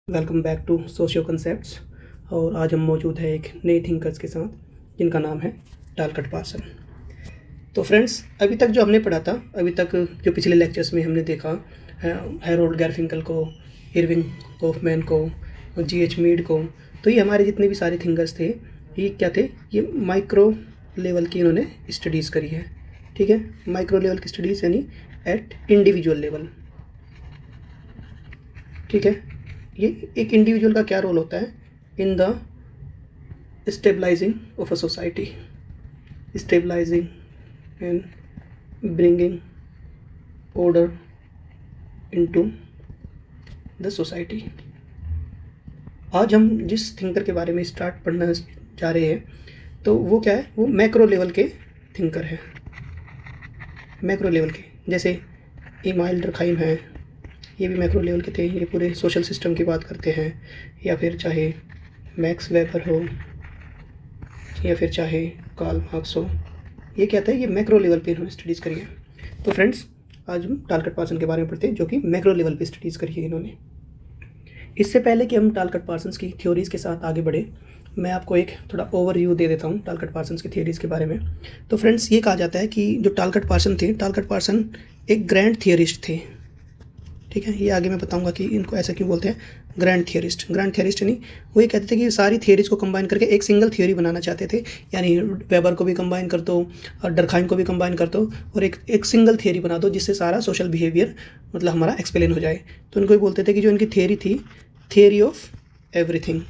Welcome back to socio concepts. और आज हम मौजूद है एक नए थिंकर्स के साथ जिनका नाम है टालकट पार्सन। तो फ्रेंड्स, अभी तक जो हमने पढ़ा था, अभी तक जो पिछले लेक्चर्स में हमने देखा हैरोल्ड गारफिंकल को, इरविंग गोफमैन को, G.H. मीड को, तो ये हमारे जितने भी सारे थिंकर्स थे, ये क्या थे? ये माइक्रो लेवल की इन्होंने स्टडीज़ करी है। ठीक है, माइक्रो लेवल की स्टडीज़ यानी एट इंडिविजुअल लेवल। ठीक है, ये एक इंडिविजुअल का क्या रोल होता है in the stabilising of a society, stabilising and bringing order into the society. आज हम जिस थिंकर के बारे में स्टार्ट पढ़ना जा रहे हैं, तो वो क्या है? वो मैक्रो लेवल के थिंकर है। मैक्रो लेवल के, जैसे इमाइल डर्कहाइम है, ये भी मैक्रो लेवल के थे। ये पूरे सोशल सिस्टम की बात करते हैं। या फिर चाहे मैक्स वेबर हो, या फिर चाहे कार्ल मार्क्स हो, ये क्या था? ये मैक्रो लेवल पे इन्होंने स्टडीज़ करी है। तो फ्रेंड्स, आज हम टालकट पार्सन के बारे में पढ़ते हैं, जो कि मैक्रो लेवल पे स्टडीज़ करी है इन्होंने। इससे पहले कि हम टालकट पार्सन्स की थ्योरीज़ के साथ आगे बढ़े, मैं आपको एक थोड़ा ओवरव्यू दे देता हूँ टालकट पार्सन्स की थ्योरीज़ के बारे में। तो फ्रेंड्स, ये कहा जाता है कि जो टालकट पार्सन थे, टालकट पार्सन एक ग्रैंड थियरिस्ट थे। ठीक है, ये आगे मैं बताऊंगा कि इनको ऐसा क्यों बोलते हैं ग्रैंड थियरिस्ट। ग्रैंड थियरिस्ट यानी वो ये कहते थे कि सारी थियरीज को कंबाइन करके एक सिंगल थियरी बनाना चाहते थे। यानी वेबर को भी कंबाइन कर दो और डर्कहाइम को भी कंबाइन कर दो और एक सिंगल थियरी बना दो, जिससे सारा सोशल बिहेवियर मतलब हमारा एक्सप्लेन हो जाए। तो इनको ये बोलते थे कि जो इनकी थियरी थी, थियरी ऑफ एवरीथिंग।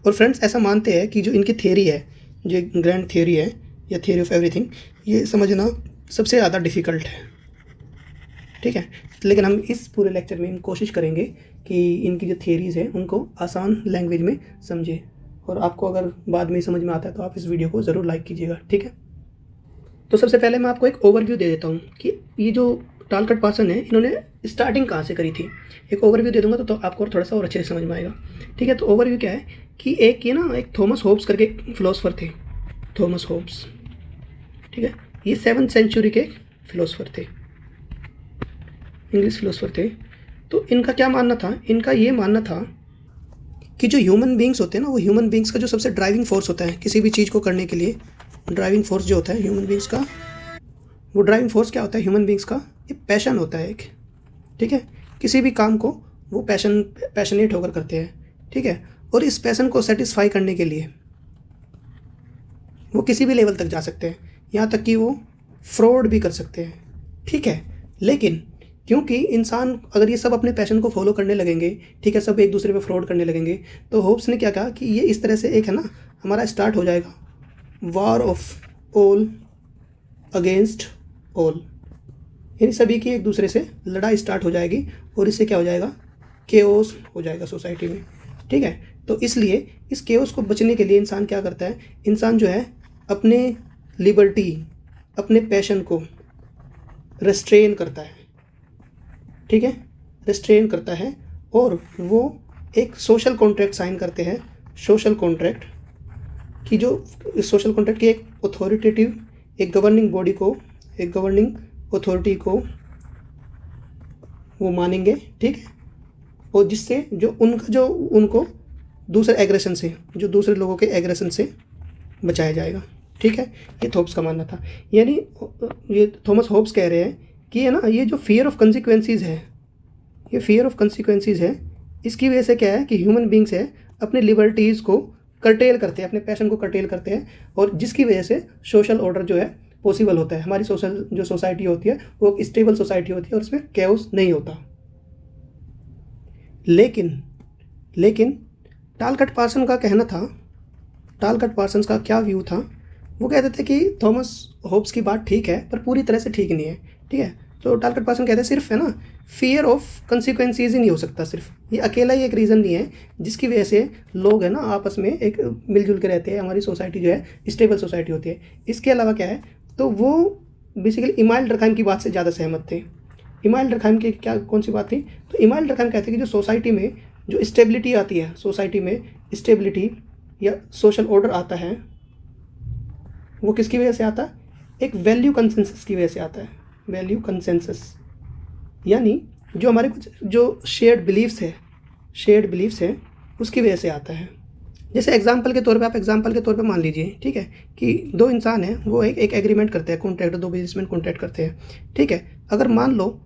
और फ्रेंड्स, ऐसा मानते हैं कि जो इनकी थियरी है, जो ग्रैंड थियरी है या थियरी ऑफ एवरीथिंग, ये समझना सबसे ज़्यादा डिफ़िकल्ट है। ठीक है, लेकिन हम इस पूरे लेक्चर में कोशिश करेंगे कि इनकी जो थियरीज़ हैं उनको आसान लैंग्वेज में समझें। और आपको अगर बाद में समझ में आता है तो आप इस वीडियो को ज़रूर लाइक कीजिएगा। ठीक है, तो सबसे पहले मैं आपको एक ओवरव्यू दे देता हूँ कि ये जो टालकट पार्सन है, इन्होंने स्टार्टिंग कहाँ से करी थी। एक ओवरव्यू दे दूँगा तो आपको थोड़ा सा और अच्छे से समझ में आएगा। ठीक है, तो ओवरव्यू क्या है कि एक ये ना एक थॉमस होब्स करके फिलोसफर थे, थॉमस होब्स। ठीक है, ये 7th सेंचुरी के फिलोसफर थे, इंग्लिश फिलोसफर थे। तो इनका क्या मानना था? इनका ये मानना था कि जो ह्यूमन बींग्स होते हैं ना, वो ह्यूमन बींग्स का जो सबसे ड्राइविंग फोर्स होता है किसी भी चीज़ को करने के लिए, ड्राइविंग फोर्स जो होता है ह्यूमन बींग्स का, वो ड्राइविंग फोर्स क्या होता है ह्यूमन बींग्स का? ये पैशन होता है एक। ठीक है, किसी भी काम को वो पैशनेट होकर करते हैं। ठीक है, और इस पैशन को सेटिस्फाई करने के लिए वो किसी भी लेवल तक जा सकते हैं, यहाँ तक कि वो फ्रॉड भी कर सकते हैं। ठीक है, लेकिन क्योंकि इंसान अगर ये सब अपने पैशन को फॉलो करने लगेंगे, ठीक है, सब एक दूसरे पे फ्रॉड करने लगेंगे, तो होब्स ने क्या कहा कि ये इस तरह से एक है ना, हमारा स्टार्ट हो जाएगा war of all against all, यानी सभी की एक दूसरे से लड़ाई स्टार्ट हो जाएगी और इससे क्या हो जाएगा? केओस हो जाएगा सोसाइटी में। ठीक है, तो इसलिए इस केओस को बचने के लिए इंसान क्या करता है? इंसान जो है अपने लिबर्टी, अपने पैशन को रेस्ट्रेन करता है। ठीक है, रेस्ट्रेन करता है और वो एक सोशल कॉन्ट्रैक्ट साइन करते हैं। सोशल कॉन्ट्रैक्ट की जो सोशल कॉन्ट्रैक्ट की एक अथॉरिटेटिव, एक गवर्निंग बॉडी को, एक गवर्निंग अथॉरिटी को वो मानेंगे। ठीक है, और जिससे जो उनको दूसरे एग्रेशन से, जो दूसरे लोगों के एग्रेशन से बचाया जाएगा। ठीक है, ये होब्स का मानना था। यानी ये थॉमस होब्स कह रहे हैं कि है ना, ये जो फियर ऑफ कंसिक्वेंसीज है, ये फियर ऑफ कंसिक्वेंसीज है, इसकी वजह से क्या है कि ह्यूमन बींग्स है अपने लिबर्टीज़ को कर्टेल करते हैं, अपने पैशन को कर्टेल करते हैं, और जिसकी वजह से सोशल ऑर्डर जो है पॉसिबल होता है। हमारी सोशल जो सोसाइटी होती है वो एक स्टेबल सोसाइटी होती है और उसमें कैओस नहीं होता। लेकिन टालकट पार्सन का कहना था, टालकट पार्सन का क्या व्यू था? वो कहते थे कि थॉमस होब्स की बात ठीक है पर पूरी तरह से ठीक नहीं है। ठीक है, तो टालकट पार्सन कहते हैं सिर्फ है ना, फियर ऑफ कंसिक्वेंसीज ही नहीं हो सकता। सिर्फ ये अकेला ही एक रीज़न नहीं है जिसकी वजह से लोग है ना आपस में एक मिलजुल के रहते हैं, हमारी सोसाइटी जो है स्टेबल सोसाइटी होती है। इसके अलावा क्या है, तो वो बेसिकली इमाइल डर्कहाइम की बात से ज़्यादा सहमत थे। इमाइल डर्कहाइम की क्या कौन सी बात थी? तो इमाइल डर्कहाइम कहते हैं कि जो सोसाइटी में जो स्टेबिलिटी आती है, सोसाइटी में स्टेबिलिटी या सोशल ऑर्डर आता है, वो किसकी वजह से आता है? एक वैल्यू कंसेंसस की वजह से आता है। वैल्यू कंसेंसस, यानी जो हमारे कुछ जो शेयर्ड बिलीव्स हैं उसकी वजह से आता है। जैसे एग्जांपल के तौर पे, आप एग्जांपल के तौर पे मान लीजिए, ठीक है, कि दो इंसान हैं, वो एक एग्रीमेंट करते हैं, कॉन्ट्रैक्ट, दो बिजनेसमैन कॉन्ट्रैक्ट करते हैं, ठीक है। अगर मान लो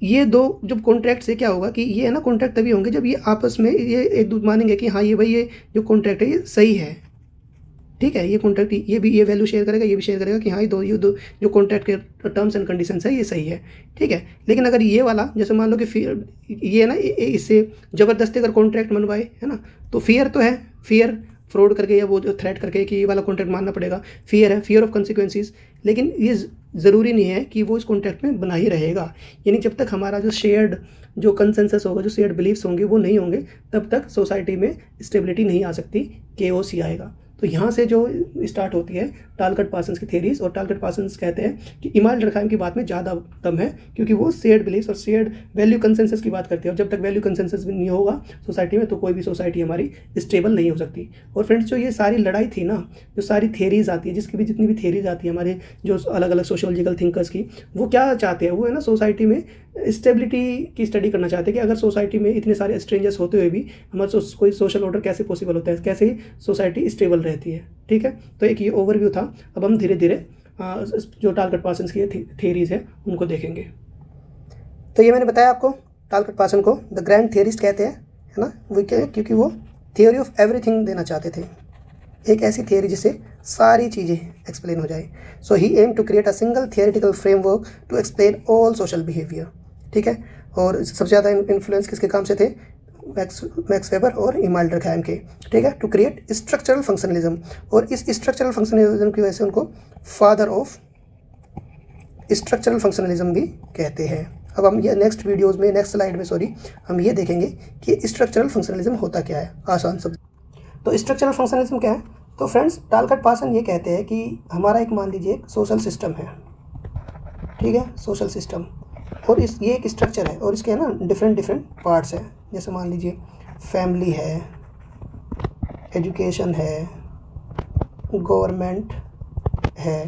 ये दो जब कॉन्ट्रैक्ट से क्या होगा कि ये है ना, कॉन्ट्रैक्ट तभी होंगे जब ये आपस में ये एक दूसरे मानेंगे कि हाँ ये भाई ये जो कॉन्ट्रैक्ट है ये सही है, ठीक है। ये कॉन्ट्रैक्ट ये भी ये वैल्यू शेयर करेगा, ये भी शेयर करेगा कि हाँ ये दो जो कॉन्ट्रैक्ट के टर्म्स एंड कंडीशंस है ये सही है, ठीक है। लेकिन अगर ये वाला जैसे मान लो कि ये ना इससे ज़बरदस्ती अगर कॉन्ट्रैक्ट बनवाए, है ना, तो फियर तो है, फियर फ्रॉड करके या वो जो थ्रेट करके कि ये वाला कॉन्ट्रैक्ट मानना पड़ेगा, फियर है, फियर ऑफ कॉन्सिक्वेंसेस। लेकिन ये ज़रूरी नहीं है कि वो इस कॉन्ट्रैक्ट में बना ही रहेगा। यानी जब तक हमारा जो शेयर्ड जो कंसेंसस होगा, जो शेयर्ड बिलीफ्स होंगे वो नहीं होंगे, तब तक सोसाइटी में स्टेबिलिटी नहीं आ सकती, केओस ही आएगा। तो यहाँ से जो स्टार्ट होती है टालकट पार्सन्स की थेरीज, और टालकट पार्सन्स कहते हैं कि इमानुएल डर्कहाइम की बात में ज़्यादा दम है, क्योंकि वो शेयर्ड बिलीफ्स और शेयर्ड वैल्यू कंसेंसस की बात करते हैं। और जब तक वैल्यू कंसेंसस भी नहीं होगा सोसाइटी में, तो कोई भी सोसाइटी हमारी स्टेबल नहीं हो सकती। और फ्रेंड्स, जो ये सारी लड़ाई थी ना, जो सारी थेरीज आती है, जिसकी भी जितनी भी थेरीज आती है हमारे जो अलग अलग सोशोलॉजिकल थिंकर्स की, वो क्या चाहते हैं, वो है ना सोसाइटी में स्टेबिलिटी की स्टडी करना चाहते हैं कि अगर सोसाइटी में इतने सारे स्ट्रेंजर्स होते हुए भी हमारा कोई सोशल ऑर्डर कैसे पॉसिबल होता है, कैसे सोसाइटी स्टेबल रहती है, ठीक है। तो एक ये ओवरव्यू था। अब हम धीरे धीरे जो टालकट पार्सन्स की थियरीज है उनको देखेंगे। तो ये मैंने बताया आपको, टालकट पार्सन को द ग्रैंड थियरिस्ट कहते हैं, है ना, वो क्या, क्योंकि वो थियोरी ऑफ एवरीथिंग देना चाहते थे, एक ऐसी थियरी जिससे सारी चीज़ें एक्सप्लेन हो जाए। So he aim to create a single theoretical framework to explain all social behaviour, ठीक है। और सबसे ज़्यादा इन्फ्लुएंस किसके काम से थे, मैक्स वेबर और इमानुएल डर्कहाइम के, ठीक है, टू क्रिएट स्ट्रक्चरल फंक्शनलिज्म। और इस स्ट्रक्चरल फंक्शनलिज्म की वजह से उनको फादर ऑफ स्ट्रक्चरल फंक्शनलिज्म भी कहते हैं। अब हम ये नेक्स्ट वीडियोज़ में, नेक्स्ट स्लाइड में सॉरी, हम ये देखेंगे कि स्ट्रक्चरल फंक्शनलिज्म होता क्या है, आसान सब। तो स्ट्रक्चरल फंक्शनलिज्म क्या है? तो फ्रेंड्स, टालकट पार्सन ये कहते हैं कि हमारा एक, मान लीजिए, एक सोशल सिस्टम है, ठीक है, सोशल सिस्टम, और ये एक स्ट्रक्चर है, और इसके है ना डिफरेंट पार्ट्स हैं। जैसे मान लीजिए फैमिली है, एजुकेशन है, गवर्नमेंट है,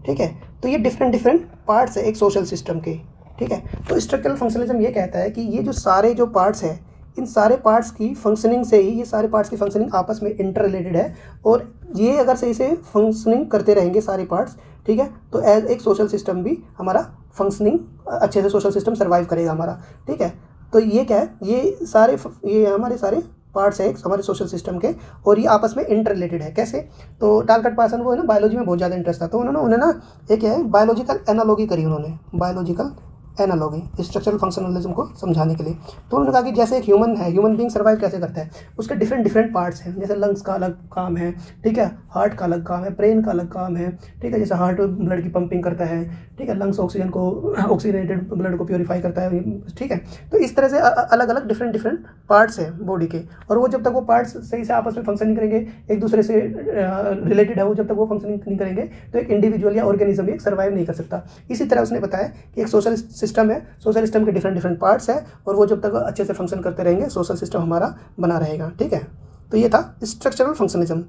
ठीक है। तो ये डिफरेंट पार्ट्स है एक सोशल सिस्टम के, ठीक है। तो स्ट्रक्चरल फंक्शनलिज्म ये कहता है कि ये जो सारे जो पार्ट्स हैं, इन सारे पार्ट्स की फंक्शनिंग से ही, ये सारे पार्ट्स की फंक्शनिंग आपस में इंटर रिलेटेड है, और ये अगर सही से फंक्शनिंग करते रहेंगे सारे पार्ट्स, ठीक है, तो एज एक सोशल सिस्टम भी हमारा फंक्शनिंग अच्छे से, सोशल सिस्टम सर्वाइव करेगा हमारा, ठीक है। तो ये क्या है, ये हमारे सारे पार्ट्स है हमारे सोशल सिस्टम के, और ये आपस में इंटर रिलेटेड है। कैसे? तो टालकट पार्सन वो है ना, बायोलॉजी में बहुत ज़्यादा इंटरेस्ट था, तो उन्होंने ना एक है बायोलॉजिकल एनालॉजी करी, उन्होंने बायोलॉजिकल एनालॉगी स्ट्रक्चरल फंक्शनलिज्म को समझाने के लिए। तो उन्होंने कहा कि जैसे एक ह्यूमन है, ह्यूमन बीइंग सर्वाइव कैसे करता है, उसके डिफरेंट पार्ट्स हैं। जैसे लंग्स का अलग काम है, ठीक है, हार्ट का अलग काम है, ब्रेन का अलग काम है, ठीक है। जैसे हार्ट ब्लड की पंपिंग करता है, ठीक है, लंग्स ऑक्सीजन को, ऑक्सीजनेटेड ब्लड को प्योरीफाई करता है, ठीक है। तो इस तरह से अलग अलग डिफरेंट पार्ट्स हैं बॉडी के, और वो जब तक वो पार्ट्स सही से आपस में फंक्शन नहीं करेंगे, एक दूसरे से रिलेटेड है वो, जब तक वो फंक्शनिंग नहीं करेंगे, तो एक इंडिविजुअल या ऑर्गेनिज्म भी सर्वाइव नहीं कर सकता। इसी तरह उसने बताया कि एक सोशल सिस्टम है, सोशल सिस्टम के डिफरेंट पार्ट्स है, और वो जब तक अच्छे से फंक्शन करते रहेंगे, सोशल सिस्टम हमारा बना रहेगा, ठीक है। तो ये था स्ट्रक्चरल फंक्शनलिज्म।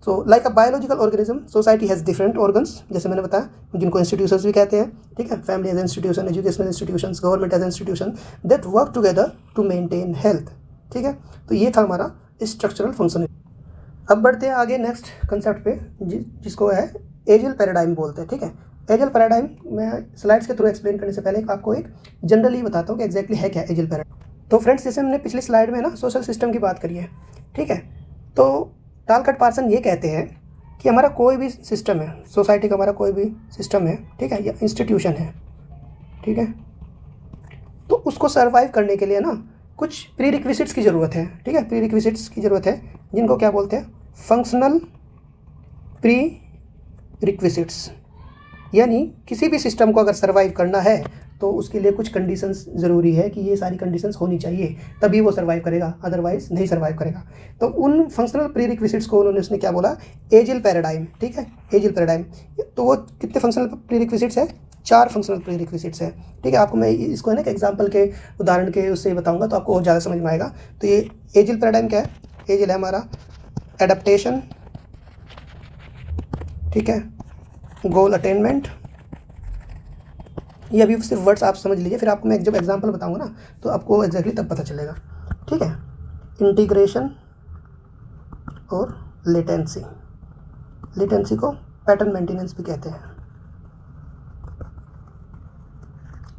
तो like a biological organism, society has different organs, जैसे मैंने बताया, जिनको इंस्टीट्यूशंस भी कहते हैं, ठीक है। Family as institution, educational institutions, government as institution that work together to maintain health, ठीक है। तो ये था हमारा स्ट्रक्चरल फंक्शनलिज्म। अब बढ़ते हैं आगे नेक्स्ट कंसेप्ट पे, जिसको है एजियल पैराडाइम बोलते हैं, ठीक है। एजियल पैराडाइम मैं स्लाइड्स के थ्रू एक्सप्लेन करने से पहले आपको एक जनरली बताता हूँ कि एग्जैक्टली है क्या एजियल पैराडाइम। तो फ्रेंड्स, जैसे हमने पिछली स्लाइड में ना सोशल सिस्टम की बात करी है, ठीक है। तो टालकट पार्सन ये कहते हैं कि हमारा कोई भी सिस्टम है, सोसाइटी का हमारा कोई भी सिस्टम है, ठीक है, या इंस्टीट्यूशन है, ठीक है, तो उसको सर्वाइव करने के लिए ना कुछ प्री रिक्विजिट्स की ज़रूरत है, ठीक है। प्री रिक्विजिट्स की ज़रूरत है, जिनको क्या बोलते हैं, फंक्शनल प्री रिक्विजिट्स। यानी किसी भी सिस्टम को अगर सर्वाइव करना है तो उसके लिए कुछ कंडीशंस ज़रूरी है कि ये सारी कंडीशंस होनी चाहिए, तभी वो सर्वाइव करेगा, अदरवाइज नहीं सर्वाइव करेगा। तो उन फंक्शनल प्री रिक्विजिट्स को उसने क्या बोला, एजियल पैराडाइम, ठीक है, एजियल पैराडाइम। तो वो कितने फंक्शनल प्री रिक्विजिट्स है, 4 फंक्शनल प्री रिक्विजिट्स है, ठीक है। आपको मैं इसको है ना एग्जाम्पल के उदाहरण के उससे बताऊँगा, तो आपको और ज़्यादा समझ में आएगा। तो ये एजियल पैराडाइम क्या है, एजियल है हमारा एडेप्टेशन, ठीक है, गोल अटेनमेंट, ये अभी सिर्फ वर्ड्स आप समझ लीजिए, फिर आपको मैं जब एग्जांपल बताऊंगा ना तो आपको एग्जैक्टली तब पता चलेगा, ठीक है। इंटीग्रेशन और लेटेंसी, लेटेंसी को पैटर्न मेंटेनेंस भी कहते हैं,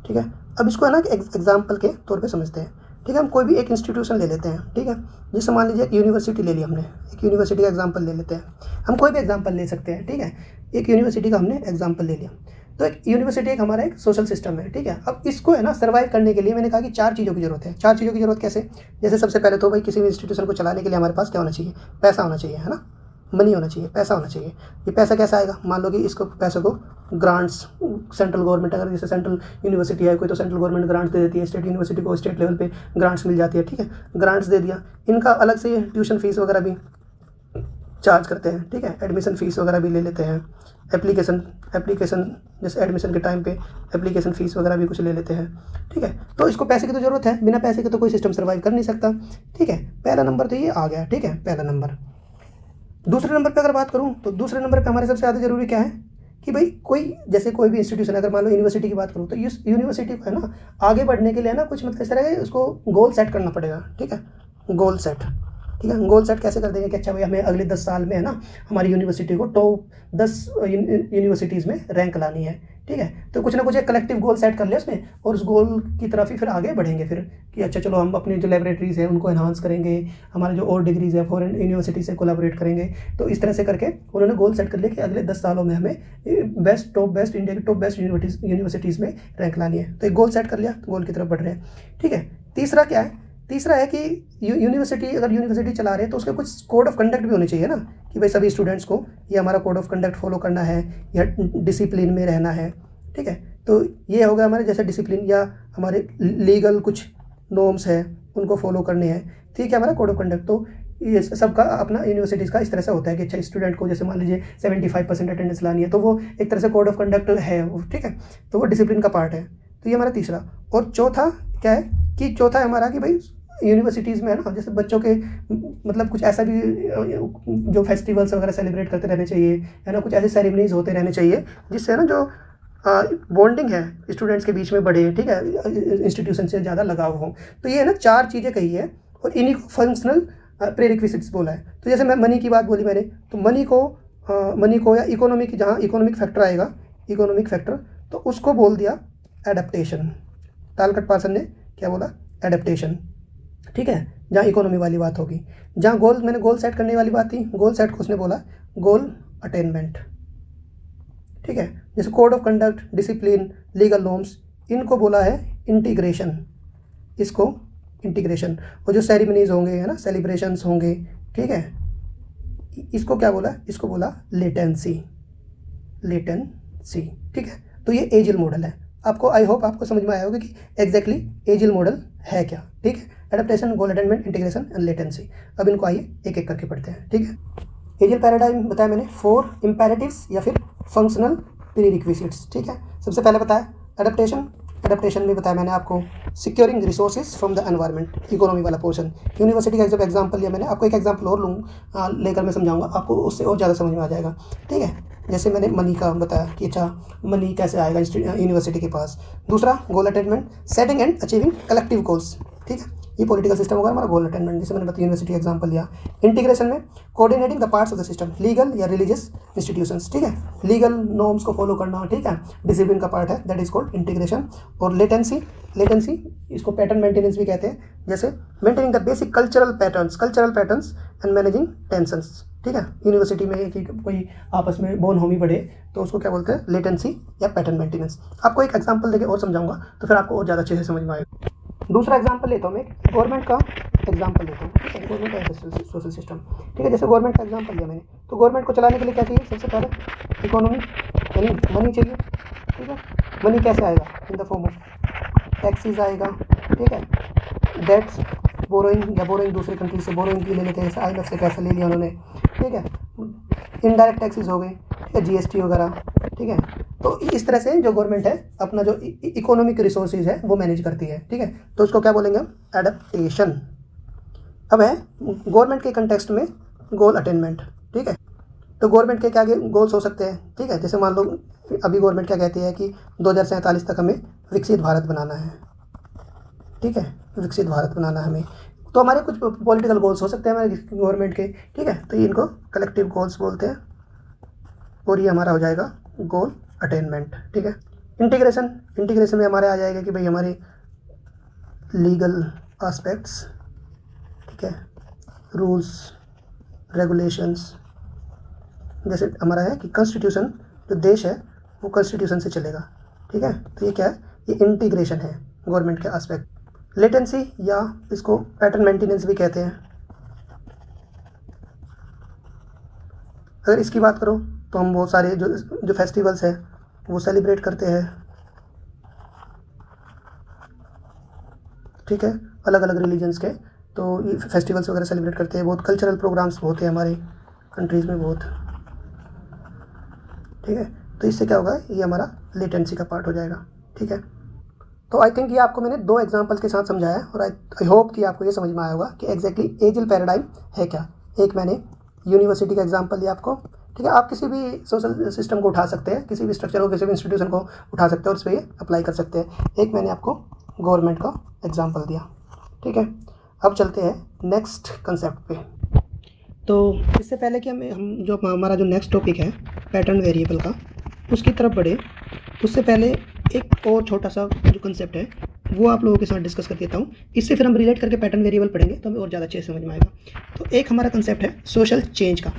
ठीक है। अब इसको है ना एग्जाम्पल के तौर पे समझते हैं, ठीक है। हम कोई भी एक इंस्टीट्यूशन ले लेते हैं, ठीक है। जैसे मान लीजिए एक यूनिवर्सिटी ले ली हमने, एक यूनिवर्सिटी का एग्जाम्पल ले लेते हैं, हम कोई भी एग्जाम्पल ले सकते हैं, ठीक है। एक यूनिवर्सिटी का हमने एग्जाम्पल ले लिया, तो एक यूनिवर्सिटी एक हमारा एक सोशल सिस्टम है, ठीक है। अब इसको है ना सर्वाइव करने के लिए मैंने कहा कि 4 चीज़ों की जरूरत है। 4 चीज़ों की जरूरत कैसे? जैसे सबसे पहले तो भाई किसी भी इंस्टीट्यूशन को चलाने के लिए हमारे पास क्या होना चाहिए? पैसा होना चाहिए, है ना, मनी होना चाहिए, पैसा होना चाहिए। ये पैसा कैसा आएगा? मान लो कि इसको पैसे को ग्रांट्स, सेंट्रल गवर्नमेंट, अगर जैसे सेंट्रल यूनिवर्सिटी है कोई तो सेंट्रल गवर्नमेंट ग्रांट्स दे देती है, स्टेट यूनिवर्सिटी को स्टेट लेवल पे ग्रांट्स मिल जाती है, ठीक है। ग्रांट्स दे दिया, इनका अलग से ट्यूशन फीस वगैरह भी चार्ज करते हैं, ठीक है। एडमिशन फ़ीस वगैरह भी ले लेते हैं, एप्लीकेशन जैसे एडमिशन के टाइम पे एप्लीकेशन फ़ीस वगैरह भी कुछ ले लेते हैं, ठीक है। तो इसको पैसे की तो ज़रूरत है, बिना पैसे के तो कोई सिस्टम सर्वाइव कर नहीं सकता, ठीक है। पहला नंबर तो ये आ गया, ठीक है, पहला नंबर। दूसरे नंबर पे अगर बात करूँ तो दूसरे नंबर पे हमारे सबसे ज़्यादा ज़रूरी क्या है कि भाई कोई जैसे कोई भी इंस्टीट्यूशन, अगर मान लो यूनिवर्सिटी की बात करूँ तो इस यूनिवर्सिटी को है ना आगे बढ़ने के लिए ना कुछ मतलब इस तरह के उसको गोल सेट करना पड़ेगा, ठीक है। गोल सेट, ठीक है। गोल सेट कैसे कर देंगे कि अच्छा भाई हमें अगले 10 साल में है ना हमारी यूनिवर्सिटी को टॉप 10 यूनिवर्सिटीज़ में रैंक लानी है, ठीक है। तो कुछ ना कुछ एक कलेक्टिव गोल सेट कर लिया उसमें, और उस गोल की तरफ ही फिर आगे बढ़ेंगे फिर कि अच्छा चलो हम अपनी जो लेबोरेटरीज़ हैं उनको एनहांस करेंगे, हमारे जो और डिग्रीज़ है फॉरेन यूनिवर्सिटी से कोलैबोरेट करेंगे। तो इस तरह से करके उन्होंने गोल सेट कर लिया कि अगले 10 सालों में हमें टॉप बेस्ट इंडिया की टॉप बेस्ट यूनिवर्सिटीज़ में रैंक लानी है। तो एक गोल सेट कर लिया, गोल की तरफ बढ़ रहे हैं, ठीक है। तीसरा क्या है? तीसरा है कि यूनिवर्सिटी अगर यूनिवर्सिटी चला रहे हैं तो उसके कुछ कोड ऑफ कंडक्ट भी होने चाहिए ना, कि भाई सभी स्टूडेंट्स को ये हमारा कोड ऑफ कंडक्ट फॉलो करना है या डिसिप्लिन में रहना है, ठीक है। तो ये होगा हमारे जैसे डिसिप्लिन या हमारे लीगल कुछ नॉर्म्स है उनको फॉलो करने हैं, ठीक है, हमारा कोड ऑफ कंडक्ट। तो ये सबका अपना यूनिवर्सिटीज़ का इस तरह से होता है कि अच्छा स्टूडेंट को जैसे मान लीजिए 75% अटेंडेंस लानी है तो वो एक तरह से कोड ऑफ कंडक्ट है वो, ठीक है। तो वो डिसिप्लिन का पार्ट है। तो ये हमारा तीसरा। और चौथा क्या है कि चौथा है हमारा कि भाई यूनिवर्सिटीज़ में है ना जैसे बच्चों के मतलब कुछ ऐसा भी जो फेस्टिवल्स वगैरह सेलिब्रेट करते रहने चाहिए, है ना, कुछ ऐसे सेरेमनीज होते रहने चाहिए जिससे ना जो बॉन्डिंग है स्टूडेंट्स के बीच में बढ़े, ठीक है, इंस्टीट्यूशन से ज़्यादा लगाव हो। तो ये है ना 4 चीज़ें कही है और इन्हीं को फंक्शनल प्रेरिक्विजिट्स बोला है। तो जैसे मैं मनी की बात बोली मैंने, तो मनी को या इकोनॉमिक, जहाँ इकोनॉमिक फैक्टर आएगा, इकोनॉमिक फैक्टर, तो उसको बोल दिया एडेप्टेशन। तालकट पार्सन ने क्या बोला? एडेप्टेशन, ठीक है, जहाँ इकोनॉमी वाली बात होगी। जहाँ मैंने गोल सेट करने वाली बात थी, गोल सेट को उसने बोला गोल अटेनमेंट, ठीक है। जैसे code of conduct, discipline, legal norms, इनको बोला है इंटीग्रेशन, इसको इंटीग्रेशन। और जो सेरेमनीज होंगे, है ना, सेलिब्रेशंस होंगे, ठीक है, इसको क्या बोला? इसको बोला लेटेंसी, लेटेंसी, ठीक है। तो ये एजिल मॉडल है। आपको आई होप आपको समझ में आया होगा कि एग्जैक्टली एजिल मॉडल है क्या, ठीक है। Adaptation, goal attainment, integration and latency. अब इनको आइए एक एक करके पढ़ते हैं, ठीक है। एजिल पैराडाइम बताया मैंने 4 इम्पेरेटिव्स या फिर फंक्शनल प्रीरिक्विजिट्स, ठीक है। सबसे पहले बताया एडेप्टेशन। एडेप्टेशन में बताया मैंने आपको securing resources from the environment, economy वाला पोर्शन। यूनिवर्सिटी का जब एग्जाम्पल लिया मैंने, आपको एक एग्जाम्पल और लेकर मैं समझाऊंगा, आपको उससे और ज़्यादा समझ में आ जाएगा, ठीक है। जैसे मैंने मनी का बताया कि अच्छा मनी कैसे आएगा यूनिवर्सिटी के पास। दूसरा goal attainment, setting and achieving collective goals, ठीक है, ये पॉलिटिकल सिस्टम होगा हमारा गोल अटेनमेंट, जैसे मैंने बताया यूनिवर्सिटी एग्जाम्पल लिया। इंटीग्रेशन में coordinating the parts of the system, legal या रिलीजियस इंस्टीट्यूशंस, ठीक है, लीगल नॉर्म्स को फॉलो करना, ठीक है, डिसिप्लिन का पार्ट है, दैट इज कॉल्ड इंटीग्रेशन। और लेटेंसी, लेटेंसी इसको पैटर्न मेंटेनेंस भी कहते हैं, जैसे maintaining the basic cultural patterns and managing tensions, ठीक है। यूनिवर्सिटी में कि कोई आपस में बोनहोमी बढ़े तो उसको क्या बोलते हैं? लेटेंसी या पैटर्न मेंटेनेंस। आपको एक एग्जांपल देके और समझाऊंगा तो फिर आपको और ज़्यादा अच्छे से समझ में आएगा। दूसरा एग्जांपल लेता हूँ मैं, गवर्नमेंट का एग्जांपल लेता हूँ, ठीक है, गवर्नमेंट का सोशल सिस्टम, ठीक है। जैसे गवर्नमेंट का एग्जांपल लिया मैंने, तो गवर्नमेंट को चलाने के लिए क्या चाहिए? सबसे पहले इकोनॉमी यानी मनी चाहिए, ठीक है। मनी कैसे आएगा? In the form of taxes आएगा, ठीक है, डेट्स, बोरोइंग दूसरे कंट्री से बोरोइंग की ले लेते हैं, जैसे IMF से पैसा ले लिया उन्होंने, ठीक है। इनडायरेक्ट टैक्सेस हो गए, ठीक है, GST वगैरह, ठीक है। तो इस तरह से जो गवर्नमेंट है अपना जो इकोनॉमिक रिसोर्सेज है वो मैनेज करती है, ठीक है। तो उसको क्या बोलेंगे हम? एडेप्टेशन। अब है गवर्नमेंट के कंटेक्स्ट में गोल अटेनमेंट, ठीक है। तो गवर्नमेंट के क्या गोल्स हो सकते हैं, ठीक है। जैसे मान लो अभी गवर्नमेंट क्या कहती है कि 2047 तक हमें विकसित भारत बनाना है, ठीक है, विकसित भारत बनाना है हमें। तो हमारे कुछ पॉलिटिकल गोल्स हो सकते हैं हमारे गवर्नमेंट के, ठीक है। तो ये इनको कलेक्टिव गोल्स बोलते हैं और ये हमारा हो जाएगा गोल अटेनमेंट, ठीक है। इंटीग्रेशन में हमारे आ जाएगा कि भाई हमारे लीगल आस्पेक्ट्स, ठीक है, रूल्स रेगुलेशंस, जैसे हमारा है कि कॉन्स्टिट्यूशन, जो देश है वो कॉन्स्टिट्यूशन से चलेगा, ठीक है। तो ये क्या है, ये इंटीग्रेशन है गवर्नमेंट के आस्पेक्ट। लेटेंसी या इसको पैटर्न मेंटेनेंस भी कहते हैं। अगर इसकी बात करो तो हम बहुत सारे जो फेस्टिवल्स है वो सेलिब्रेट करते हैं, ठीक है, अलग अलग रिलीजन्स के। तो ये फेस्टिवल्स वगैरह सेलिब्रेट करते हैं, बहुत कल्चरल प्रोग्राम्स होते हैं हमारे कंट्रीज़ में बहुत, ठीक है। तो इससे क्या होगा, ये हमारा लेटेंसी का पार्ट हो जाएगा, ठीक है। तो आई थिंक ये आपको मैंने 2 एग्जांपल्स के साथ समझाया और आई होप कि आपको ये समझ में आया होगा कि एग्जैक्टली एजिल पैराडाइम है क्या। एक मैंने यूनिवर्सिटी का एग्जांपल दिया आपको, ठीक है। आप किसी भी सोशल सिस्टम को उठा सकते हैं, किसी भी स्ट्रक्चर को, किसी भी इंस्टीट्यूशन को उठा सकते हैं और उस पर अप्लाई कर सकते हैं। एक मैंने आपको गवर्नमेंट का एग्जाम्पल दिया, ठीक है। अब चलते हैं नेक्स्ट कंसेप्ट पे। तो इससे पहले कि हम जो हमारा जो नेक्स्ट टॉपिक है पैटर्न वेरिएबल का, उसकी तरफ बढ़े, उससे पहले एक और छोटा सा जो कंसेप्ट है वो आप लोगों के साथ डिस्कस कर देता हूँ। इससे फिर हम रिलेट करके पैटर्न वेरिएबल पढ़ेंगे तो हमें और ज़्यादा अच्छे से समझ में आएगा। तो एक हमारा कंसेप्ट है सोशल चेंज का,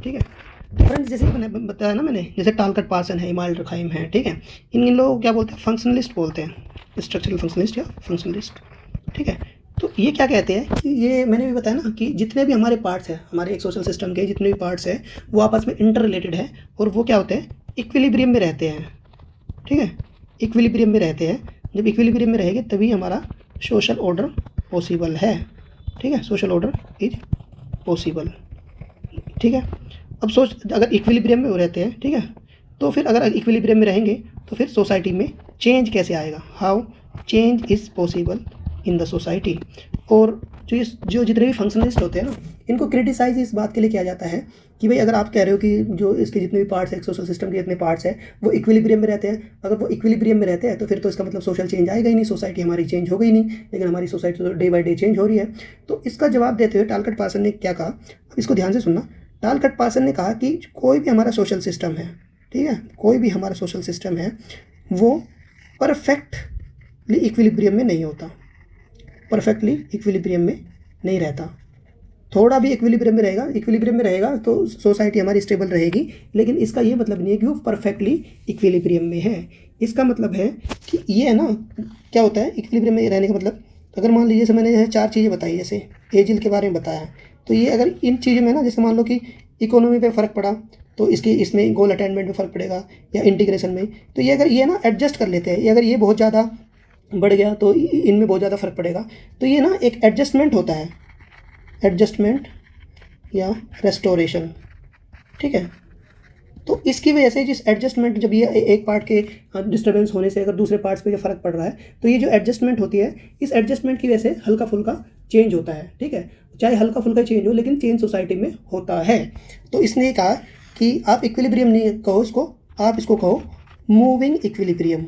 ठीक है। फ्रेंड्स, जैसे मैंने बताया ना, मैंने जैसे टालकट पार्सन है, इमाइल रखाइम है, ठीक है, इन लोग क्या बोलते हैं, फंक्शनलिस्ट बोलते हैं, स्ट्रक्चरल फंक्शनलिस्ट या फंक्शनलिस्ट, ठीक है। तो ये क्या कहते हैं कि ये मैंने भी बताया ना कि जितने भी हमारे पार्ट्स हैं, हमारे एक सोशल सिस्टम के जितने भी पार्ट्स हैं वो आपस में इंटर रिलेटेड है और वो क्या होते हैं, इक्विलिब्रियम में रहते हैं, ठीक है, इक्विलिब्रियम में रहते हैं। जब इक्विलिब्रियम में रहेंगे तभी हमारा सोशल ऑर्डर पॉसिबल है, ठीक है, सोशल ऑर्डर इज पॉसिबल, ठीक है। अब सोच, अगर इक्विलिब्रियम में वो रहते हैं, ठीक है, तो फिर अगर इक्विलिब्रियम में रहेंगे तो फिर सोसाइटी में चेंज कैसे आएगा, how change is possible in the society. और जो जितने भी फंक्शनलिस्ट होते हैं ना, इनको क्रिटिसाइज इस बात के लिए किया जाता है कि भाई अगर आप कह रहे हो कि जो इसके जितने भी पार्ट्स हैं, सोशल सिस्टम के जितने पार्ट्स हैं वो इक्विलिब्रियम में रहते हैं, अगर वो इक्विलिब्रियम में रहते हैं तो फिर तो इसका मतलब सोशल चेंज आएगा ही नहीं, सोसाइटी हमारी चेंज हो गई नहीं। लेकिन हमारी सोसाइटी तो डे बाई डे चेंज हो रही है। तो इसका जवाब देते हुए टालकट पार्सन ने क्या कहा, इसको ध्यान से सुनना। टालकट पार्सन ने कहा कि कोई भी हमारा सोशल सिस्टम है, ठीक है, कोई भी हमारा सोशल सिस्टम है वो परफेक्टली इक्विलिब्रियम में नहीं होता, परफेक्टली इक्विलिब्रियम में नहीं रहता। थोड़ा भी इक्विलिब्रियम में रहेगा तो सोसाइटी हमारी स्टेबल रहेगी, लेकिन इसका ये मतलब नहीं है कि वो परफेक्टली इक्विलिब्रियम में है। इसका मतलब है कि ये है ना, क्या होता है इक्विलिब्रियम में रहने का मतलब, अगर मान लीजिए जैसे मैंने 4 चीज़ें बताई, जैसे एजिल के बारे में बताया, तो ये अगर इन चीज़ों में ना, जैसे मान लो कि इकोनॉमी पे फ़र्क पड़ा तो इसमें गोल अटेनमेंट में फ़र्क पड़ेगा, या इंटीग्रेशन में, तो ये अगर ये ना एडजस्ट कर लेते हैं, ये अगर ये बहुत ज़्यादा बढ़ गया तो इनमें बहुत ज़्यादा फ़र्क पड़ेगा। तो ये ना एक एडजस्टमेंट होता है, एडजस्टमेंट या रेस्टोरेशन, ठीक है। तो इसकी वजह से जिस एडजस्टमेंट, जब ये एक पार्ट के डिस्टर्बेंस होने से अगर दूसरे पार्ट्स पे जो फ़र्क पड़ रहा है, तो ये जो एडजस्टमेंट होती है, इस एडजस्टमेंट की वजह से हल्का फुल्का चेंज होता है, ठीक है। चाहे हल्का फुल्का चेंज हो, लेकिन चेंज सोसाइटी में होता है। तो इसने कहा कि आप इक्विलिब्रियम नहीं कहो इसको, आप इसको कहो मूविंग इक्विलिब्रियम,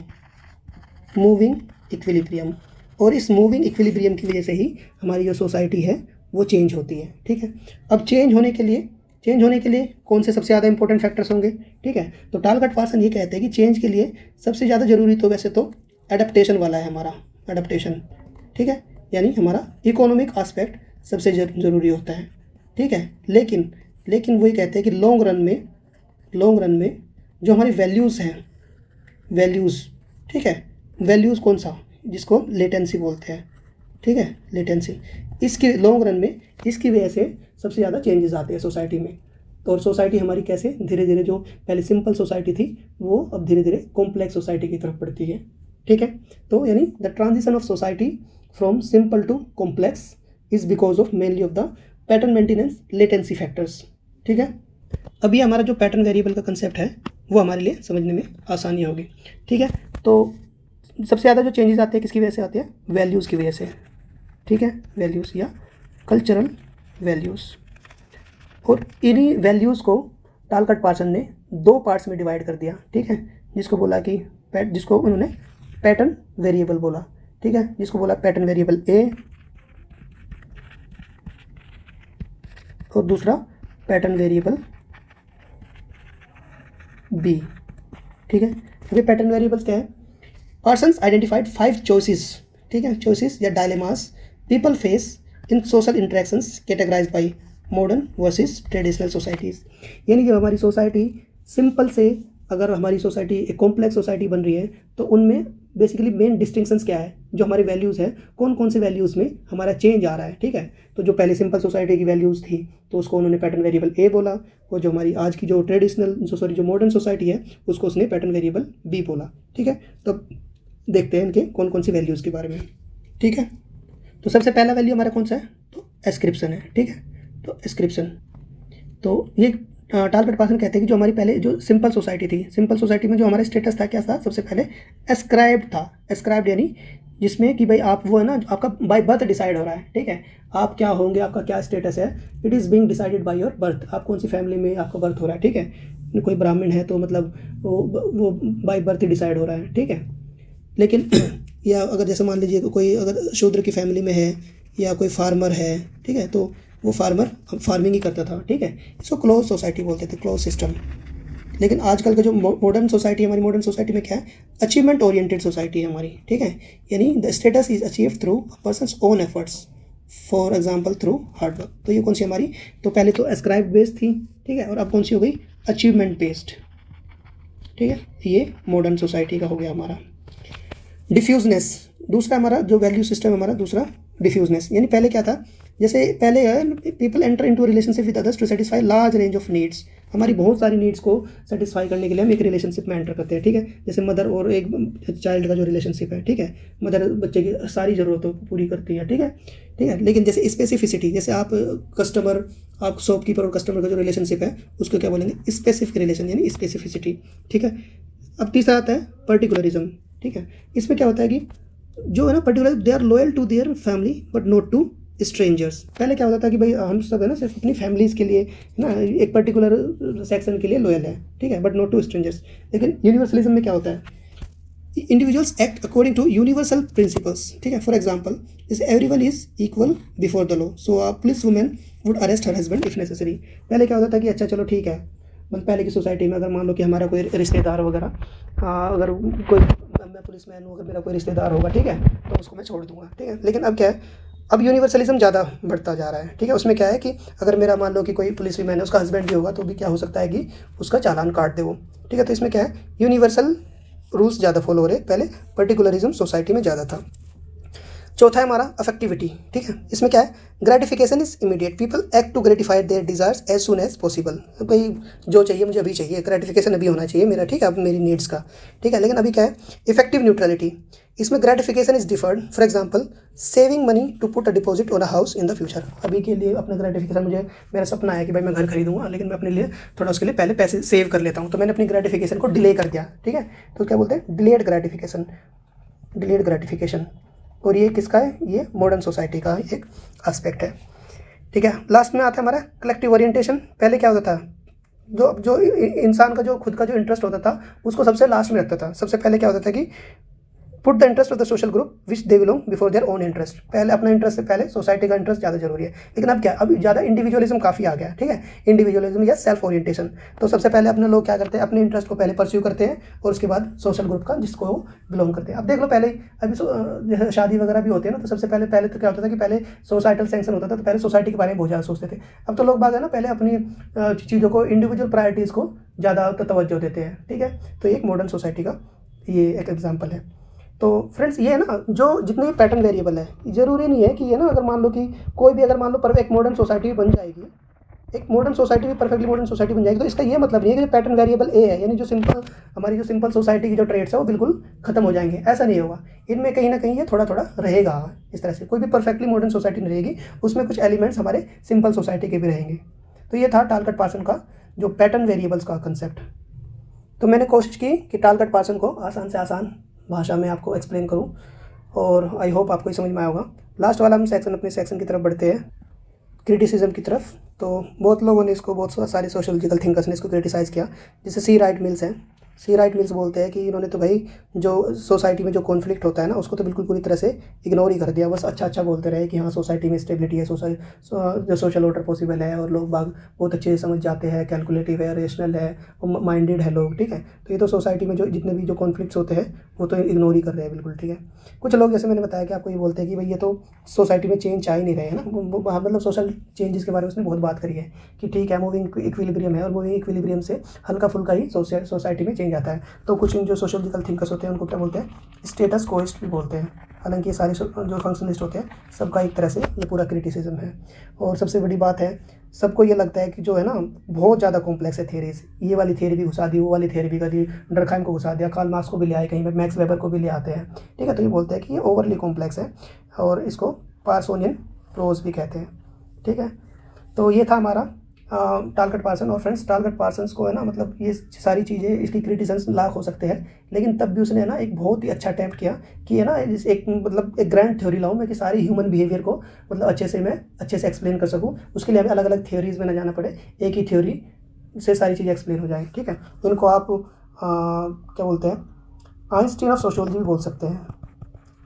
मूविंग इक्विलिब्रियम। और इस मूविंग इक्विलिब्रियम की वजह से ही हमारी जो सोसाइटी है वो चेंज होती है, ठीक है। अब चेंज होने के लिए कौन से सबसे ज़्यादा इंपॉर्टेंट फैक्टर्स होंगे, ठीक है। तो टालकट पार्सन ये कहते हैं कि चेंज के लिए सबसे ज़्यादा ज़रूरी तो वैसे तो एडप्टेशन वाला है, हमारा एडप्टेशन, ठीक है, यानी हमारा इकोनॉमिक आस्पेक्ट सबसे ज़रूरी होता है, ठीक है। लेकिन वही कहते हैं कि लॉन्ग रन में जो हमारी वैल्यूज़ हैं, वैल्यूज़, ठीक है, वैल्यूज़ कौन सा, जिसको लेटेंसी बोलते हैं, ठीक है, लेटेंसी, इसके लॉन्ग रन में इसकी वजह से सबसे ज़्यादा चेंजेस आते हैं सोसाइटी में। तो और सोसाइटी हमारी कैसे धीरे धीरे, जो पहले सिंपल सोसाइटी थी वो अब धीरे धीरे कॉम्प्लेक्स सोसाइटी की तरफ बढ़ती है, ठीक है। तो यानी the transition of society from simple to complex is because of mainly of the pattern maintenance latency factors, ठीक है। अभी हमारा जो पैटर्न वेरिएबल का कंसेप्ट है वो हमारे लिए समझने में आसानी होगी, ठीक है। तो सबसे ज़्यादा जो चेंजेस आते हैं किसकी वजह से आते हैं, वैल्यूज़ की वजह से, ठीक है, वैल्यूज़ या कल्चरल वैल्यूज़। और इन्हीं वैल्यूज़ को टालकट पार्सन ने 2 पार्ट्स में डिवाइड कर दिया, ठीक है, जिसको बोला कि जिसको उन्होंने पैटर्न वेरिएबल बोला, ठीक है, जिसको बोला पैटर्न वेरिएबल ए और दूसरा पैटर्न वेरिएबल बी, ठीक है। ये पैटर्न वेरिएबल्स क्या है? पार्सन्स आइडेंटिफाइड 5 चॉइसेस, ठीक है, चॉइसेस या dilemmas people face in social interactions categorised bye modern versus traditional societies. यानी कि हमारी सोसाइटी सिंपल से, अगर हमारी सोसाइटी एक कॉम्प्लेक्स सोसाइटी बन रही है तो उनमें बेसिकली मेन डिस्टिंक्शंस क्या है, जो हमारे वैल्यूज़ है, कौन कौन से वैल्यूज़ में हमारा चेंज आ रहा है, ठीक है। तो जो पहले सिंपल सोसाइटी की वैल्यूज़ थी तो उसको उन्होंने पैटर्न वेरिएबल ए बोला, और जो हमारी आज की जो जो मॉडर्न सोसाइटी है उसको उसने पैटर्न वेरिएबल बी बोला, ठीक है। तो देखते हैं इनके कौन कौन सी वैल्यूज़ के बारे में, ठीक है। तो सबसे पहला वैल्यू हमारा कौन सा है? तो एस्क्रिप्शन है, ठीक है। तो एस्क्रिप्शन, तो ये टालकट पार्सन कहते हैं कि जो हमारी पहले जो सिंपल सोसाइटी थी, सिंपल सोसाइटी में जो हमारा स्टेटस था क्या था? सबसे पहले एस्क्राइब्ड था। एस्क्राइब्ड यानी जिसमें कि भाई आप वो है ना, आपका बाय बर्थ डिसाइड हो रहा है, ठीक है, आप क्या होंगे, आपका क्या स्टेटस है, it is being decided by your birth. आप कौन सी फैमिली में आपका बर्थ हो रहा है, ठीक है। कोई ब्राह्मण है तो मतलब वो बाय बर्थ ही डिसाइड हो रहा है, ठीक है। लेकिन या अगर जैसे मान लीजिए कोई अगर शूद्र की फैमिली में है या कोई फार्मर है, ठीक है, तो वो फार्मर फार्मिंग ही करता था, ठीक है। इसको क्लोज सोसाइटी बोलते थे, क्लोज सिस्टम। लेकिन आजकल का जो मॉडर्न सोसाइटी है, हमारी मॉडर्न सोसाइटी में क्या है? अचीवमेंट ओरिएंटेड सोसाइटी है हमारी, ठीक है। यानी the status is achieve through persons own efforts, for example through hard work. तो ये कौन सी हमारी, तो पहले तो एस्क्राइब बेस्ड थी, ठीक है, और अब कौन सी हो गई? अचीवमेंट बेस्ड, ठीक है। ये मॉडर्न सोसाइटी का हो गया हमारा। डिफ्यूजनेस, दूसरा हमारा जो वैल्यू सिस्टम हमारा दूसरा डिफ्यूजनेस, यानी पहले क्या था? जैसे पहले people enter into relationship with others to satisfy large range of needs. हमारी बहुत सारी नीड्स को सेटिस्फाई करने के लिए हम एक रिलेशनशिप में एंटर करते हैं, ठीक है। जैसे मदर और एक चाइल्ड का जो रिलेशनशिप है, ठीक है, मदर बच्चे की सारी ज़रूरतों को पूरी करती है, ठीक है, ठीक है। लेकिन जैसे स्पेसिफिसिटी, जैसे आप कस्टमर, आप शॉपकीपर और कस्टमर का जो रिलेशनशिप है उसको क्या बोलेंगे? स्पेसिफिक रिलेशन, यानी स्पेसिफिसिटी, ठीक है। अब तीसरा आता है पर्टिकुलरिज्म, ठीक है। इसमें क्या होता है कि जो है ना particular, they are loyal to their family but not to strangers. पहले क्या होता था कि भाई हम सब है ना सिर्फ अपनी फैमिलीज़ के लिए ना एक पर्टिकुलर सेक्शन के लिए लॉयल है, ठीक है, बट नॉट टू स्ट्रेंजर्स। लेकिन यूनिवर्सलिज्म में क्या होता है? Individuals act according to universal principles, ठीक है। फॉर एग्जाम्पल, जैसे everyone is equal before the law, so a police women would arrest her husband if necessary. पहले क्या होता था कि अच्छा चलो ठीक है, मतलब पहले की सोसाइटी में अगर मान लो कि हमारा कोई रिश्तेदार वगैरह, अगर कोई, मैं पुलिस मैन हूँ, अगर मेरा कोई रिश्तेदार होगा, ठीक है, तो उसको मैं छोड़ दूंगा, ठीक है। लेकिन अब क्या है? अब यूनिवर्सलिज्म ज़्यादा बढ़ता जा रहा है, ठीक है। उसमें क्या है कि अगर मेरा मान लो कि कोई पुलिस मैन है, उसका हस्बैंड भी होगा, तो भी क्या हो सकता है कि उसका चालान काट दे वो, ठीक है। तो इसमें क्या है? यूनिवर्सल रूल्स ज़्यादा फॉलो हो रहे, पहले पर्टिकुलरिज्म सोसाइटी में ज़्यादा था। चौथा है हमारा अफेक्टिविटी, ठीक है। इसमें क्या है? Gratification is immediate, people act to gratify their desires as soon as possible. भाई जो चाहिए मुझे अभी चाहिए, ग्रेटिफिकेशन अभी होना चाहिए मेरा, ठीक है, अब मेरी नीड्स का, ठीक है। लेकिन अभी क्या है? इफेक्टिव न्यूट्रलिटी, इसमें gratification is deferred, for example saving money to put a deposit on a house in the future. अभी के लिए अपना ग्रेटिफिकेशन, मुझे मेरा सपना है कि भाई मैं घर खरीदूंगा, लेकिन मैं अपने लिए थोड़ा उसके लिए पहले पैसे सेव कर लेता हूँ, तो मैंने अपनी ग्रेटिफिकेशन को डिले कर दिया, ठीक है। तो क्या बोलते हैं? Delayed gratification, delayed gratification. और ये किसका है? ये मॉडर्न सोसाइटी का एक एस्पेक्ट है, ठीक है। लास्ट में आता है हमारा कलेक्टिव ओरिएंटेशन। पहले क्या होता था? जो जो इंसान का जो खुद का जो इंटरेस्ट होता था उसको सबसे लास्ट में रखता था। सबसे पहले क्या होता था कि put the interest of the social group which they belong before their own interest. पहले अपना इंटरेस्ट से पहले सोसाइटी का इंटरेस्ट ज़्यादा जरूरी है। लेकिन अब क्या, अभी ज़्यादा इंडिविजुअलिज्म काफ़ी आ गया, ठीक है। इंडिविजुअलिज्म या सेल्फ ओरिएंटेशन। तो सबसे पहले अपने लोग क्या करते हैं? अपने इंटरेस्ट को पहले परस्यू करते हैं और उसके बाद सोशल ग्रुप का जिसको वो बिलोंग करते हैं। अब देख लो, पहले अभी जैसे शादी वगैरह भी होती है ना, तो सबसे पहले तो क्या होता था कि पहले सोसाइटल सेंक्शन होता था, तो पहले सोसाइटी के बारे में बहुत ज़्यादा सोचते थे। अब तो लोग बाग है ना पहले अपनी चीज़ों को, इंडिविजुअल प्रायोरिटीज़ को ज़्यादा तवज्जो देते हैं, ठीक है। तो एक मॉडर्न सोसाइटी का ये एक एग्जाम्पल है। तो फ्रेंड्स ये है ना, जो जितने पैटर्न वेरिएबल है, ज़रूरी नहीं है कि ये ना, अगर मान लो कि कोई भी, अगर मान लो पर एक मॉडर्न सोसाइटी बन जाएगी, एक मॉडर्न सोसाइटी भी परफेक्टली मॉडर्न सोसाइटी बन जाएगी, तो इसका ये मतलब नहीं है कि पैटर्न वेरिएबल ए है, यानी जो सिंपल हमारी जो सिंपल सोसाइटी की जो ट्रेड्स है वो बिल्कुल खत्म हो जाएंगे, ऐसा नहीं होगा। इनमें कहीं ना कहीं ये थोड़ा थोड़ा रहेगा। इस तरह से कोई भी परफेक्टली मॉडर्न सोसाइटी नहीं रहेगी, उसमें कुछ एलिमेंट्स हमारे सिंपल सोसाइटी के भी रहेंगे। तो ये था टालकट पार्सन का जो पैटर्न वेरिएबल्स का कंसेप्ट। तो मैंने कोशिश की कि टालकट पार्सन को आसान से आसान भाषा में आपको एक्सप्लेन करूं, और आई होप आपको ही समझ में आया होगा। लास्ट वाला हम सेक्शन, अपने सेक्शन की तरफ बढ़ते हैं क्रिटिसिज्म की तरफ। तो बहुत लोगों ने इसको, बहुत सारे सोशोलॉजिकल थिंकर्स ने इसको क्रिटिसाइज़ किया। जैसे सी राइट मिल्स हैं, सी राइट मिल्स बोलते हैं कि इन्होंने तो भाई जो सोसाइटी में जो कॉन्फ्लिक्ट होता है ना, उसको तो बिल्कुल पूरी तरह से इग्नोर ही कर दिया। बस अच्छा अच्छा बोलते रहे कि हाँ सोसाइटी में स्टेबिलिटी है, जो सोशल ऑर्डर पॉसिबल है, और लोग बाग बहुत अच्छे से समझ जाते हैं, कैलकुलेटिव है, रेशनल है, माइंडेड है लोग, ठीक है। तो ये तो सोसाइटी में जो जितने भी जो कॉन्फ्लिक्ट्स होते हैं वो तो इग्नोर ही कर रहे हैं बिल्कुल, ठीक है। कुछ लोग जैसे मैंने बताया कि आपको ये बोलते हैं कि भाई ये तो सोसाइटी में चेंज आ ही नहीं रहे हैं ना, मतलब सोशल चेंजेस के बारे में उसने बहुत बात करी है कि ठीक है मूविंग इक्विलिब्रियम है, और मूविंग इक्विलिब्रियम से हल्का फुल्का ही सोसाइटी में चेंज आता है। तो कुछ जो सोशोलॉजिकल थिंकर्स होते हैं उनको क्या बोलते हैं, स्टेटस कोइस्ट भी बोलते हैं। हालांकि ये सारे जो फंक्शनलिस्ट होते हैं सबका एक तरह से ये पूरा क्रिटिसिज्म है। और सबसे बड़ी बात है, सबको ये लगता है कि जो है ना बहुत ज़्यादा कॉम्प्लेक्स है थियरीज, ये वाली थियरी भी घुसा दी, वो वाली थियरी भी कर दी, डरखाइम को घुसा दिया, कार्ल मार्क्स को भी ले आए, कहीं पर मैक्स वेबर को भी ले आते हैं, ठीक है। तो ये बोलते हैं कि ये ओवरली कॉम्प्लेक्स है, और इसको पार्सोनियन प्रोज भी कहते हैं, ठीक है। तो ये था हमारा टालकट पार्सन। और फ्रेंड्स टालकट पार्सन्स को है ना, मतलब ये सारी चीज़ें, इसकी क्रिटिसिज्म लाख हो सकते हैं, लेकिन तब भी उसने है ना एक बहुत ही अच्छा अटैम्प्ट किया कि है ना एक मतलब एक ग्रैंड थ्योरी लाऊं मैं, कि सारी ह्यूमन बिहेवियर को मतलब अच्छे से एक्सप्लेन कर सकूं। उसके लिए हमें अलग अलग थ्योरीज में ना जाना पड़े, एक ही थ्योरी से सारी चीज़ें एक्सप्लेन हो जाए, ठीक है। इनको आप क्या बोलते हैं, आइंस्टीन ऑफ सोशियोलॉजी भी बोल सकते हैं,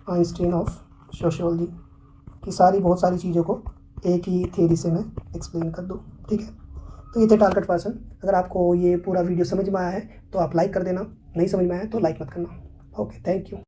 आइंस्टीन ऑफ सोशियोलॉजी, कि बहुत सारी चीज़ों को एक ही थ्योरी से मैं एक्सप्लेन कर दूँ, ठीक है। तो ये थे टारगेट पर्सन। अगर आपको ये पूरा वीडियो समझ में आया है तो आप लाइक कर देना, नहीं समझ में आया तो लाइक मत करना। Okay, thank you.